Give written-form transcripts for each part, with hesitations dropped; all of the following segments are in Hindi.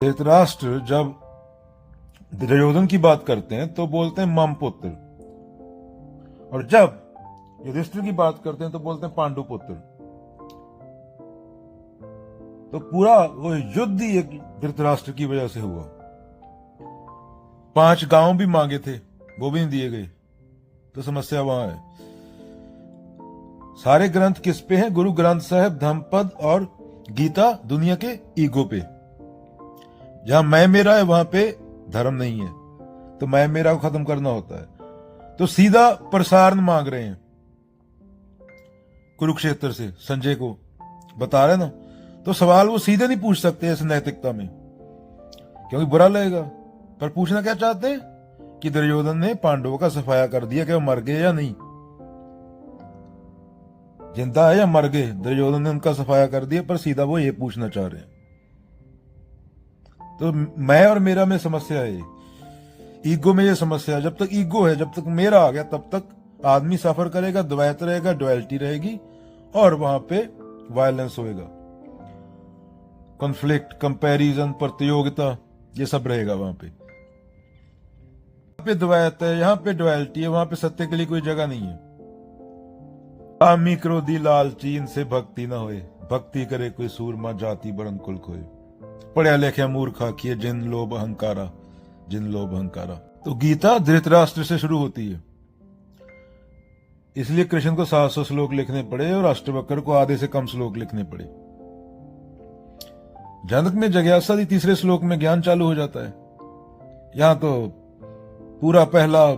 धृतराष्ट्र जब दुर्योधन की बात करते हैं तो बोलते हैं मम पुत्र, और जब युधिष्ठिर की बात करते हैं तो बोलते हैं पांडु पुत्र। तो पूरा वो युद्ध ही एक धृतराष्ट्र की वजह से हुआ। 5 गांव भी मांगे थे, वो भी नहीं दिए गए, तो समस्या वहां है। सारे ग्रंथ किस पे हैं? गुरु ग्रंथ साहिब, धम्मपद और गीता दुनिया के ईगो पे। जहां मैं मेरा है वहां पे धर्म नहीं है, तो मैं मेरा को खत्म करना होता है। तो सीधा प्रसारण मांग रहे हैं कुरुक्षेत्र से, संजय को बता रहे ना। तो सवाल वो सीधे नहीं पूछ सकते इस नैतिकता में, क्योंकि बुरा लगेगा। पर पूछना क्या चाहते हैं कि दुर्योधन ने पांडवों का सफाया कर दिया कि वो मर गए या नहीं, जिंदा है या मर गए। दुर्योधन ने उनका सफाया कर दिया, पर सीधा वो ये पूछना चाह रहे हैं। तो मैं और मेरा में समस्या है, ईगो में ये समस्या है। जब तक ईगो है, जब तक मेरा आ गया, तब तक आदमी सफर करेगा, द्वैत रहेगा, डुअलिटी रहेगी, और वहां पे वायलेंस होएगा, कॉन्फ्लिक्ट, कंपैरिजन, प्रतियोगिता, ये सब रहेगा वहां पे। यहाँ पे द्वैत है, यहाँ पे डुअलिटी है, वहां पे सत्य के लिए कोई जगह नहीं है। कामी क्रोधी लालची, इनसे भक्ति न होए, भक्ति करे कोई सूरमा, जाति बरन कुल खोए। पढ़िया लिखा मूर्ख आखिए, जिन लोभ अहंकारा, जिन लोभ अहंकारा। तो गीता धृतराष्ट्र से शुरू होती है, इसलिए कृष्ण को 700 श्लोक लिखने पड़े और अष्टवक्र को आधे से कम श्लोक लिखने पड़े। जनक में जिज्ञासा दी, तीसरे श्लोक में ज्ञान चालू हो जाता है। यहां तो पूरा पहला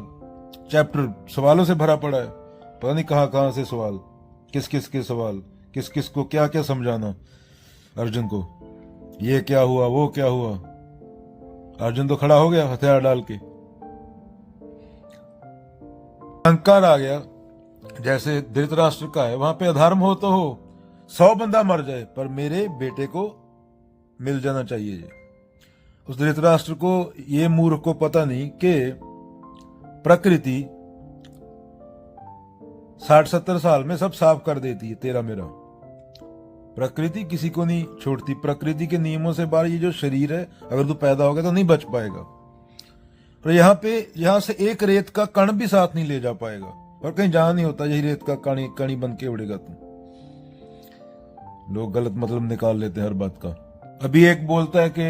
चैप्टर सवालों से भरा पड़ा है, पता नहीं कहां से सवाल, किस किस के सवाल, किस किस को क्या क्या समझाना अर्जुन को, ये क्या हुआ, वो क्या हुआ। अर्जुन तो खड़ा हो गया हथियार डाल के। अहंकार आ गया, जैसे धृतराष्ट्र का है, वहां पे अधर्म हो तो हो, 100 बंदा मर जाए, पर मेरे बेटे को मिल जाना चाहिए। उस धृतराष्ट्र को, ये मूर्ख को पता नहीं कि प्रकृति 60-70 साल में सब साफ कर देती है, तेरा मेरा। प्रकृति किसी को नहीं छोड़ती, प्रकृति के नियमों से बाहर ये जो शरीर है, अगर तू पैदा हो गया तो नहीं बच पाएगा। और यहां से एक रेत का कण भी साथ नहीं ले जा पाएगा, और कहीं जहां नहीं होता, यही रेत का कणी बन के उड़ेगा तू। लोग गलत मतलब निकाल लेते हैं हर बात का। अभी एक बोलता है कि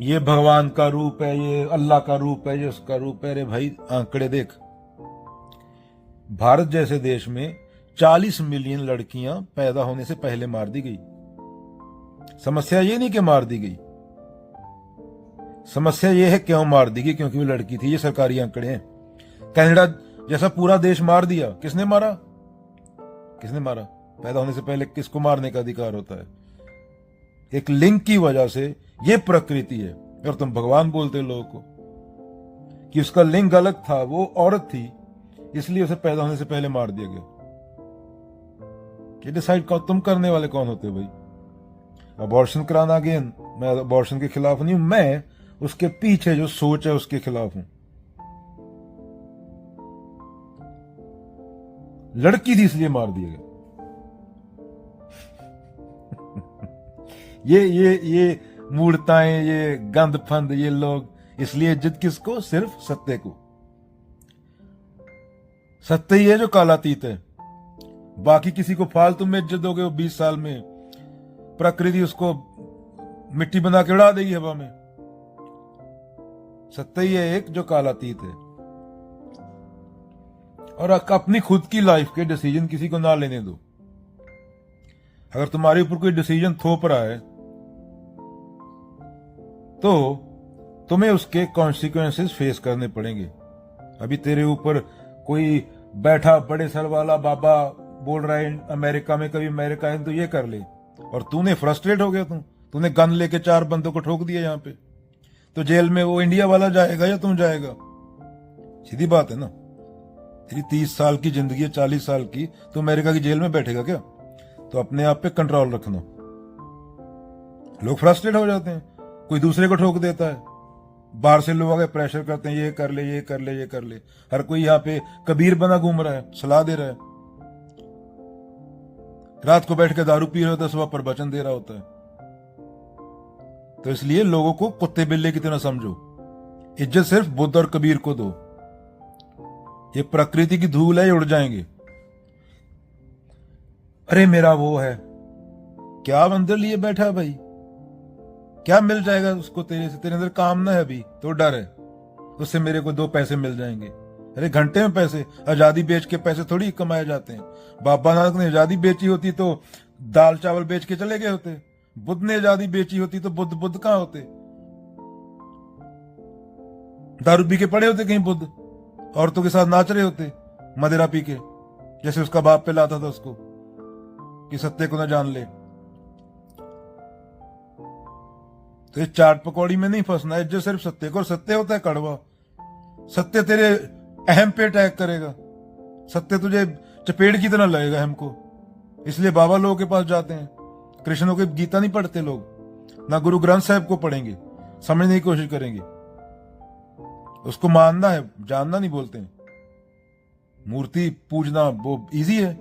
ये भगवान का रूप है, ये अल्लाह का रूप है, ये उसका रूप है। अरे भाई आंकड़े देख, भारत जैसे देश में 40 मिलियन लड़कियां पैदा होने से पहले मार दी गई। समस्या ये नहीं कि मार दी गई, समस्या ये है क्यों मार दी गई, क्योंकि वो लड़की थी। ये सरकारी आंकड़े हैं। कनाडा जैसा पूरा देश मार दिया, किसने मारा? किसने मारा? पैदा होने से पहले किसको मारने का अधिकार होता है? एक लिंग की वजह से। ये प्रकृति है, और तुम भगवान बोलते हो लोगों को कि उसका लिंग अलग था, वो औरत थी, इसलिए उसे पैदा होने से पहले मार दिया गया। ये डिसाइड तुम करने वाले कौन होते हो भाई? अबॉर्शन कराना, अगेन मैं अबॉर्शन के खिलाफ नहीं हूं, मैं उसके पीछे जो सोच है उसके खिलाफ हूं। लड़की थी इसलिए मार दिया गया। ये मूर्ताएं, ये गंद फंद, ये लोग इसलिए इज्जत किसको? सिर्फ सत्य को। सत्य ही है जो कालातीत है। बाकी किसी को फालतू में इज्जत दोगे, वो 20 साल में प्रकृति उसको मिट्टी बना के उड़ा देगी हवा में। सत्य ही है एक जो कालातीत है। और अपनी खुद की लाइफ के डिसीजन किसी को ना लेने दो। अगर तुम्हारे ऊपर कोई डिसीजन थोप रहा है तो तुम्हें उसके कॉन्सिक्वेंसेस फेस करने पड़ेंगे। अभी तेरे ऊपर कोई बैठा बड़े सर वाला बाबा बोल रहा है अमेरिका में, कभी अमेरिका है तो ये कर ले, और तूने फ्रस्ट्रेट हो गया, तूने गन लेके 4 बंदों को ठोक दिया यहां पे, तो जेल में वो इंडिया वाला जाएगा या तुम जाएगा? सीधी बात है ना। तेरी 30 साल की जिंदगी है, 40 साल की, तो अमेरिका की जेल में बैठेगा क्या? तो अपने आप पे कंट्रोल रखना। लोग फ्रस्ट्रेट हो जाते हैं, कोई दूसरे को ठोक देता है, बाहर से लोग आगे प्रेशर करते हैं, ये कर ले, ये कर ले, ये कर ले। हर कोई यहाँ पे कबीर बना घूम रहा है, सलाह दे रहा है। रात को बैठ के दारू पी रहा होता है, सुबह प्रवचन दे रहा होता है। तो इसलिए लोगों को कुत्ते बिल्ले की तरह समझो। इज्जत सिर्फ बुद्ध और कबीर को दो। ये प्रकृति की धूल है, उड़ जाएंगे। अरे मेरा वो है, क्या अंदर लिए बैठा है भाई, क्या मिल जाएगा उसको तेरे से? तेरे अंदर कामना है अभी तो डर है उससे मेरे को 2 पैसे मिल जाएंगे। अरे घंटे में पैसे, आजादी बेच के पैसे थोड़ी कमाए जाते हैं। बाबा नानक ने आजादी बेची होती तो दाल चावल बेच के चले गए होते। बुद्ध ने आजादी बेची होती तो बुद्ध कहां होते? दारू पी के पड़े होते कहीं बुद्ध, औरतों के साथ नाच रहे होते मदिरा पी के, जैसे उसका बाप पे लाता था उसको कि सत्य को न जान ले। तो ये चाट पकौड़ी में नहीं फंसना है। जो सिर्फ सत्य को, और सत्य होता है कड़वा। सत्य तेरे अहम पे अटैक करेगा, सत्य तुझे चपेट की तरह लगेगा अहम को। इसलिए बाबा लोगों के पास जाते हैं। कृष्णों की गीता नहीं पढ़ते लोग, ना गुरु ग्रंथ साहब को पढ़ेंगे, समझने की कोशिश करेंगे। उसको मानना है, जानना नहीं बोलते हैं। मूर्ति पूजना वो इजी है,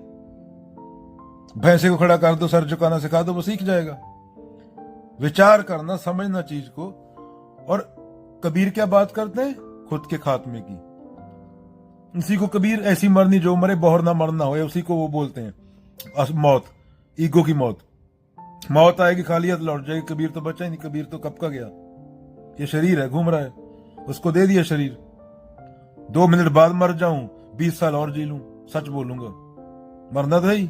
भैंसे को खड़ा कर दो, सर झुकाना सिखा दो, वो सीख जाएगा। विचार करना, समझना चीज को। और कबीर क्या बात करते हैं? खुद के खात्मे की। इसी को कबीर ऐसी मरनी जो मरे बहुर ना मरना हो, उसी को वो बोलते हैं मौत, ईगो की मौत। मौत आएगी खाली हाथ लौट जाएगी। कबीर तो बचा ही नहीं, कबीर तो कब का गया। ये शरीर है, घूम रहा है, उसको दे दिया शरीर। 2 मिनट बाद मर जाऊं, 20 साल और जी लूं, सच बोलूंगा। मरना तो है ही,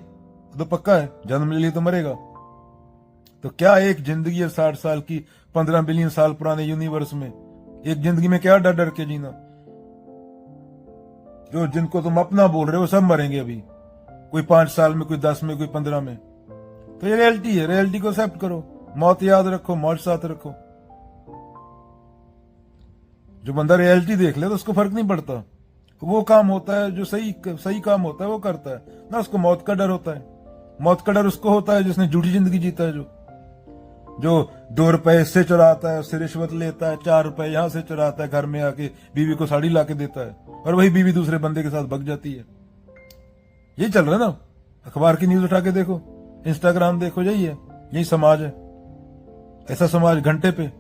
तो पक्का है, जन्म ले लिए तो मरेगा। तो क्या एक जिंदगी है 60 साल की, 15 बिलियन साल पुराने यूनिवर्स में? एक जिंदगी में क्या डर डर के जीना? जो जिनको तुम अपना बोल रहे हो सब मरेंगे अभी, कोई 5 साल में, कोई 10 में, कोई 15 में। तो ये रियलिटी है, रियलिटी को एक्सेप्ट करो। मौत याद रखो, मौत साथ रखो। जो बंदा रियलिटी देख ले तो उसको फर्क नहीं पड़ता। वो काम होता है जो सही काम होता है वो करता है ना। उसको मौत का डर होता है। मौत का डर उसको होता है जिसने झूठी जिंदगी जीता है, जो 2 रुपए इससे चुराता है, उससे रिश्वत लेता है, 4 रुपए यहां से चुराता है, घर में आके बीवी को साड़ी लाके देता है, और वही बीवी दूसरे बंदे के साथ भग जाती है। यही चल रहा है ना। अखबार की न्यूज उठा के देखो, इंस्टाग्राम देखो, यही है, यही समाज है। ऐसा समाज घंटे पे